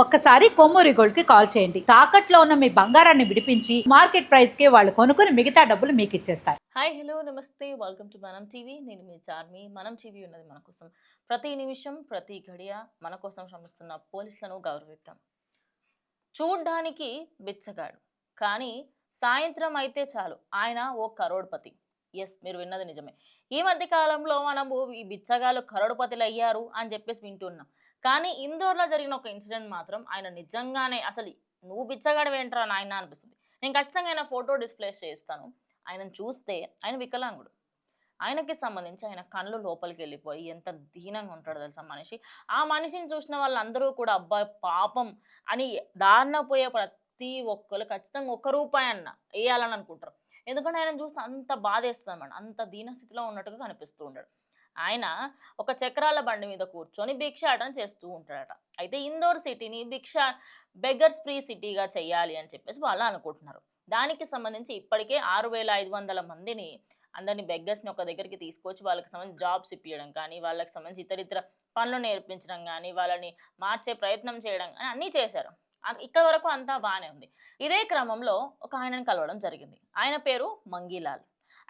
ఒక్కసారి కొమ్మూరి గోల్డ్ కి కాల్ చేయండి. తాకట్లో ఉన్న మీ బంగారాన్ని విడిపించి మార్కెట్ ప్రైస్ కి వాళ్ళు కొనుక్కుని మిగతా డబ్బులు మీకు ఇచ్చేస్తారు. హాయ్ హలో నమస్తే వెల్కమ్ టు మనం టీవీ. నేను మీ చార్మి. మనం టీవీ ఉన్నది మన కోసం. ప్రతి నిమిషం ప్రతి గడియ మన కోసం శ్రమిస్తున్న పోలీసులను గౌరవిద్దాం. చూడ్డానికి బిచ్చగాడు, కానీ సాయంత్రం అయితే చాలు ఆయన ఓ కరోడ్పతి. ఎస్, మీరు విన్నది నిజమే. ఈ మధ్య కాలంలో మనము ఈ బిచ్చగాళ్ళు కరోడ్పతులు అయ్యారు అని చెప్పేసి వింటున్నాం. కానీ ఇందోర్లో జరిగిన ఒక ఇన్సిడెంట్ మాత్రం ఆయన నిజంగానే అసలు నువ్వు బిచ్చగాడు ఏంట్రా నాయన అనిపిస్తుంది. నేను ఖచ్చితంగా ఆయన ఫోటో డిస్ప్లే చేస్తాను. ఆయనను చూస్తే ఆయన వికలాంగుడు. ఆయనకి సంబంధించి ఆయన కళ్ళు లోపలికి వెళ్ళిపోయి ఎంత దీనంగా ఉంటాడో తెలుసా మనిషి. ఆ మనిషిని చూసిన వాళ్ళందరూ కూడా అబ్బాయి పాపం అని దారిన పోయే ప్రతి ఒక్కరు ఖచ్చితంగా ₹1 అన్న వేయాలని అనుకుంటారు. ఎందుకంటే ఆయన చూస్తే అంత బాధేస్తుంది అన్నమాట. అంత దీనస్థితిలో ఉన్నట్టుగా కనిపిస్తూ ఉంటాడు. ఆయన ఒక చక్రాల బండి మీద కూర్చొని భిక్షాటన చేస్తూ ఉంటాడట. అయితే ఇందోర్ సిటీని బెగ్గర్స్ ఫ్రీ సిటీగా చేయాలి అని చెప్పేసి వాళ్ళు అనుకుంటున్నారు. దానికి సంబంధించి ఇప్పటికే 6500 మందిని అందరినీ బెగ్గర్స్ని ఒక దగ్గరికి తీసుకొచ్చి వాళ్ళకి సంబంధించి జాబ్స్ ఇప్పించడం కానీ, వాళ్ళకి సంబంధించి ఇతరితర పనులు నేర్పించడం కానీ, వాళ్ళని మార్చే ప్రయత్నం చేయడం కానీ అన్నీ చేశారు. ఇక్కడ వరకు అంతా బాగానే ఉంది. ఇదే క్రమంలో ఒక ఆయనను కలవడం జరిగింది. ఆయన పేరు మంగీలాల్.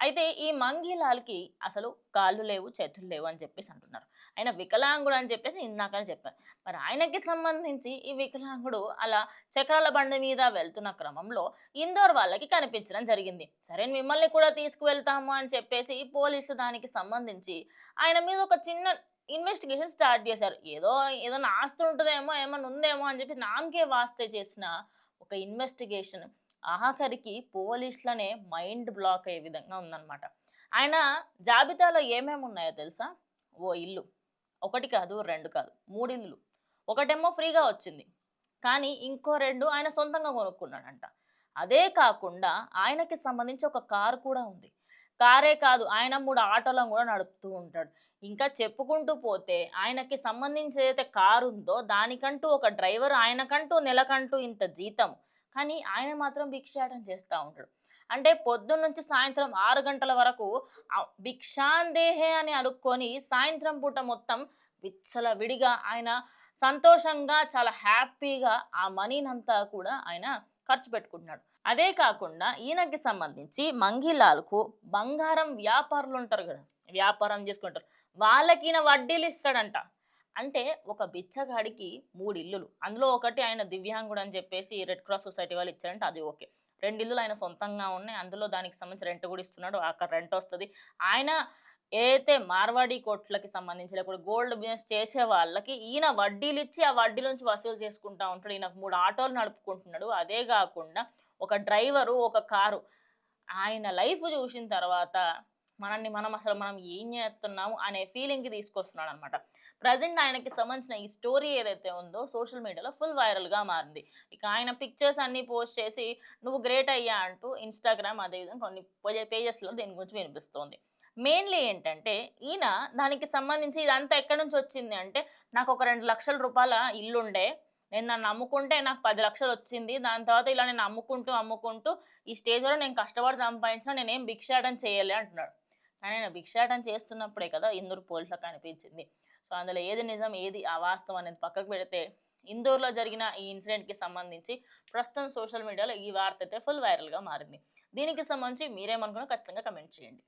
అయితే ఈ మంగీలాల్కి అసలు కాళ్ళు లేవు, చేతులు లేవు అని చెప్పేసి అంటున్నారు. ఆయన వికలాంగుడు అని చెప్పేసి ఇందాకనే చెప్పాను. మరి ఆయనకి సంబంధించి ఈ వికలాంగుడు అలా చక్రాల బండి మీద వెళ్తున్న క్రమంలో ఇందోర్ వాళ్ళకి కనిపించడం జరిగింది. సరే మిమ్మల్ని కూడా తీసుకువెళ్తాము అని చెప్పేసి పోలీసులు దానికి సంబంధించి ఆయన మీద ఒక చిన్న ఇన్వెస్టిగేషన్ స్టార్ట్ చేశారు. ఏదైనా ఆస్తి ఉంటుందేమో, ఏమన్నా ఉందేమో అని చెప్పి నామకే వాస్తే చేసిన ఒక ఇన్వెస్టిగేషన్ ఆఖరికి పోలీసులనే మైండ్ బ్లాక్ అయ్యే విధంగా ఉందన్నమాట. ఆయన జాబితాలో ఏమేమి ఉన్నాయో తెలుసా? ఓ ఇల్లు, 1 కాదు 2 కాదు 3 ఇల్లులు. ఒకటేమో ఫ్రీగా వచ్చింది, కానీ ఇంకో 2 ఆయన సొంతంగా కొనుక్కున్నాడంట. అదే కాకుండా ఆయనకి సంబంధించి ఒక కారు కూడా ఉంది. కారే కాదు, ఆయన 3 ఆటోలను కూడా నడుపుతూ ఉంటాడు. ఇంకా చెప్పుకుంటూ పోతే ఆయనకి సంబంధించి ఏదైతే కారు ఉందో దానికంటూ ఒక డ్రైవర్, ఆయనకంటూ నెలకంటూ ఇంత జీతం. కానీ ఆయన మాత్రం భిక్షాటన చేస్తూ ఉంటాడు. అంటే పొద్దున్న నుంచి సాయంత్రం 6 గంటల వరకు భిక్షాందేహే అని అనుకొని సాయంత్రం పూట మొత్తం విచ్చలవిడిగా ఆయన సంతోషంగా చాలా హ్యాపీగా ఆ మనీనంతా కూడా ఆయన ఖర్చు పెట్టుకుంటున్నాడు. అదే కాకుండా ఈయనకి సంబంధించి మంగీలాల్కు బంగారం వ్యాపారులు ఉంటారు కదా, వ్యాపారం చేసుకుంటారు, వాళ్ళకి ఈయన వడ్డీలు ఇస్తాడంట. అంటే ఒక బిచ్చగాడికి 3 ఇల్లులు, అందులో ఒకటి ఆయన దివ్యాంగుడు అని చెప్పేసి రెడ్ క్రాస్ సొసైటీ వాళ్ళు ఇచ్చారంటే అది ఓకే. 2 ఇల్లులు ఆయన సొంతంగా ఉన్నాయి, అందులో దానికి సంబంధించి రెంట్ కూడా ఇస్తున్నాడు. అక్కడ రెంట్ వస్తుంది. ఆయన ఏదైతే మార్వాడి కోట్లకి సంబంధించి లేకపోతే గోల్డ్ బిజినెస్ చేసే వాళ్ళకి ఈయన వడ్డీలు ఇచ్చి ఆ వడ్డీ నుంచి వసూలు చేసుకుంటా ఉంటాడు. ఈయన 3 ఆటోలు నడుపుకుంటున్నాడు. అదే కాకుండా ఒక డ్రైవరు, ఒక కారు. ఆయన లైఫ్ చూసిన తర్వాత మనం ఏం చేస్తున్నాము అనే ఫీలింగ్కి తీసుకొస్తున్నాడు అనమాట. ప్రజెంట్ ఆయనకి సంబంధించిన ఈ స్టోరీ ఏదైతే ఉందో సోషల్ మీడియాలో ఫుల్ వైరల్గా మారింది. ఇక ఆయన పిక్చర్స్ అన్నీ పోస్ట్ చేసి నువ్వు గ్రేట్ అయ్యా అంటూ ఇన్స్టాగ్రామ్ అదేవిధంగా కొన్ని పేజెస్లో దీని గురించి వినిపిస్తోంది. మెయిన్లీ ఏంటంటే ఈయన దానికి సంబంధించి ఇదంతా ఎక్కడి నుంచి వచ్చింది అంటే, నాకు ఒక 2 లక్షల రూపాయల ఇల్లుండే, నేను నన్ను అమ్ముకుంటే నాకు 10 లక్షలు వచ్చింది. దాని తర్వాత ఇలా నేను అమ్ముకుంటూ ఈ స్టేజ్ వరకు నేను కష్టపడి సంపాదించిన, నేనేం భిక్షాటన చేయాలి అంటున్నాడు. కానీ ఆయన భిక్షాటన చేస్తున్నప్పుడే కదా ఇందూరు పోలీసులకు కనిపించింది. సో అందులో ఏది నిజం ఏది అవాస్తవం అనేది పక్కకు పెడితే, ఇందూరులో జరిగిన ఈ ఇన్సిడెంట్కి సంబంధించి ప్రస్తుతం సోషల్ మీడియాలో ఈ వార్త అయితే ఫుల్ వైరల్గా మారింది. దీనికి సంబంధించి మీరేమనుకున్నా ఖచ్చితంగా కమెంట్ చేయండి.